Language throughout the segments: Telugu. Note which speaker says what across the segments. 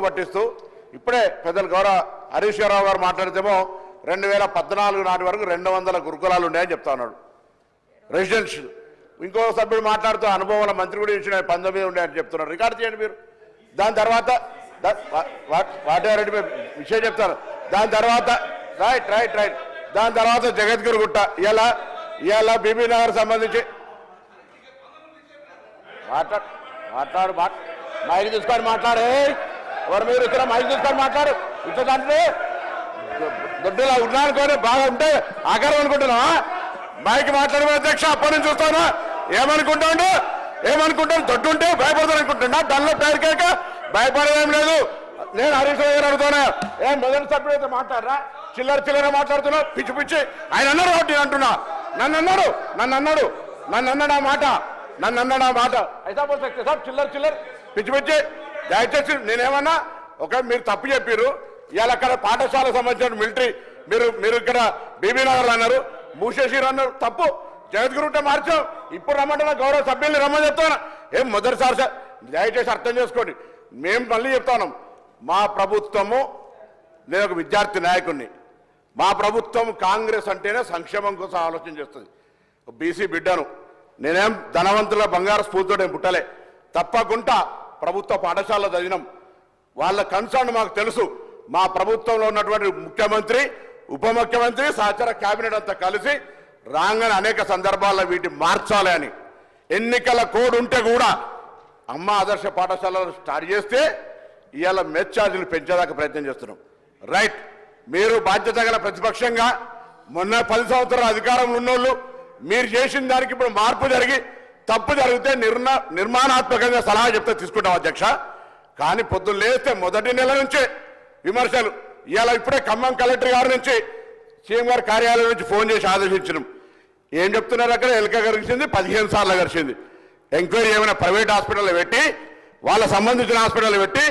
Speaker 1: పట్టిస్తూ ఇప్పుడే పెద్దలు గౌరవ హరీష్ రావు గారు మాట్లాడితేమో 2014 నాటి వరకు 200 గురుకులాలు ఉన్నాయని చెప్తా ఉన్నాడు రెసిడెన్షియల్. ఇంకో సభ్యుడు మాట్లాడుతూ అనుభవాల మంత్రి కూడా ఇచ్చిన 19 ఉన్నాయని చెప్తున్నారు. రికార్డు చేయండి మీరు. దాని తర్వాత వాటారెడ్డి విషయం చెప్తారు. దాని తర్వాత రైట్ దాని తర్వాత జగద్గిరి గుట్ట ఇవాళ బీబీ నగర్ సంబంధించి మాట్లాడు మైక్ తీసుకొని మాట్లాడే. ఎవరు మీరు ఇక్కడ మైక్ తీసుకొని మాట్లాడు. ఇట్లా దొడ్డులా ఉన్నానుకొని బాగా ఉంటే ఆకారం అనుకుంటున్నావా? మైక్ మాట్లాడే అధ్యక్ష అప్పటి నుంచి చూస్తాను. ఏమనుకుంటాను దొడ్డు ఉంటే భయపడతాను అనుకుంటున్నా. దానిలో పేరు కేక భయపడేదేం లేదు. నేను హరీష్ రావు గారు అడుగుతున్నా, ఏం మొదటి సభ్యుడు అయితే మాట్లాడరా? చిల్లర మాట్లాడుతున్నా పిచ్చి ఆయన అన్నారు కాబట్టి నేను అంటున్నా. నన్ను అన్నాడు ఆ మాట అయితే సార్ చిల్లర పిచ్చి దయచేసి నేనేమన్నా మీరు తప్పు చెప్పారు. ఇవాళ అక్కడ పాఠశాల సంబంధించిన మిలిటరీ మీరు ఇక్కడ బీబీ నగర్లు అన్నారు, మూసేసిరు అన్నారు. తప్పు. జగద్గిరి ఉంటే మార్చాం. ఇప్పుడు రమ్మంటున్నా గౌరవ సభ్యుల్ని రమ్మని చెప్తాను. ఏం మొదటిసారి సార్ దయచేసి అర్థం చేసుకోండి. మేము మళ్ళీ చెప్తాను, మా ప్రభుత్వము, నేను ఒక విద్యార్థి నాయకుడిని, మా ప్రభుత్వం కాంగ్రెస్ అంటేనే సంక్షేమం కోసం ఆలోచన చేస్తుంది. బీసీ బిడ్డను నేనేం ధనవంతుల బంగారు స్ఫూర్తితో నేను పుట్టలే. తప్పకుండా ప్రభుత్వ పాఠశాలలో చదివినాం. వాళ్ళ కన్సర్న్ మాకు తెలుసు. మా ప్రభుత్వంలో ఉన్నటువంటి ముఖ్యమంత్రి, ఉప ముఖ్యమంత్రి, సహచర కేబినెట్ అంతా కలిసి రాగానే అనేక సందర్భాల్లో వీటిని మార్చాలి అని ఎన్నికల కోడ్ ఉంటే కూడా అమ్మ ఆదర్శ పాఠశాలలో స్టార్ట్ చేస్తే ఇవాళ మెస్ ఛార్జీలు పెంచేదాకా ప్రయత్నం చేస్తున్నాం. రైట్. మీరు బాధ్యత గల ప్రతిపక్షంగా మొన్న 10 సంవత్సరాల అధికారంలో ఉన్నోళ్ళు మీరు చేసిన దానికి ఇప్పుడు మార్పు జరిగి తప్పు జరిగితే నిర్మాణాత్మకంగా సలహా చెప్తే తీసుకుంటాం అధ్యక్ష. కానీ పొద్దున్న లేస్తే మొదటి నెల నుంచే విమర్శలు. ఇవాళ ఇప్పుడే ఖమ్మం కలెక్టర్ గారి నుంచి సీఎం గారి కార్యాలయం నుంచి ఫోన్ చేసి ఆదేశించడం. ఏం చెప్తున్నారు అక్కడ? ఎలుక గరిచింది 15 సార్లు గరిచింది. ఎంక్వైరీ ఏమైనా ప్రైవేట్ హాస్పిటల్లో పెట్టి వాళ్ళ సంబంధించిన హాస్పిటల్లో పెట్టి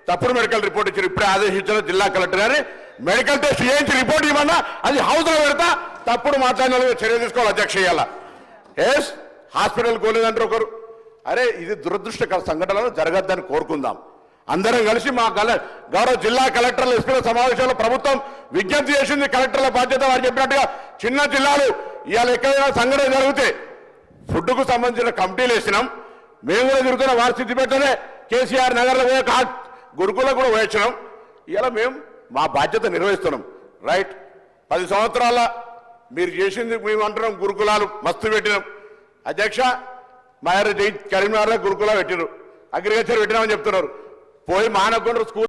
Speaker 1: తప్పుడు మెడికల్ రిపోర్ట్ ఇచ్చారు. ఇప్పుడే ఆదేశించిన జిల్లా కలెక్టర్ గారి మెడికల్ టెస్ట్ చేయించి రిపోర్ట్ ఇవ్వమన్నా అది హౌస్లో పెడతా. తప్పుడు మాట్లాడిన చర్య తీసుకోవాలి అధ్యక్ష. ఇవ్వాల హాస్పిటల్ కోలేదంటారు ఒకరు. అరే ఇది దురదృష్టకర సంఘటనలు జరగద్దని కోరుకుందాం. అందరం కలిసి మా గౌరవ జిల్లా కలెక్టర్ల ఎస్పీల సమావేశంలో ప్రభుత్వం విజ్ఞప్తి చేసింది. కలెక్టర్ల బాధ్యత వారు చెప్పినట్టుగా చిన్న జిల్లాలు ఇవాళ ఎక్కడైనా సంఘటన జరిగితే ఫుడ్కు సంబంధించిన కమిటీలు వేసినాం. మేము కూడా తిరుగుతున్న వారి స్థితి పెట్టనే కేసీఆర్ నగర్లో పోయే గురుకులకు కూడా వేసినాం. ఇలా మేము మా బాధ్యత నిర్వహిస్తున్నాం. రైట్. 10 సంవత్సరాల మీరు చేసింది మేము అంటున్నాం. గురుకులాలు మస్తు పెట్టినాం అధ్యక్ష. కరీంనగర్లో గురుకులా పెట్టినారు, అగ్రికల్చర్ పెట్టినామని చెప్తున్నారు. పోయి మానకొండ స్కూల్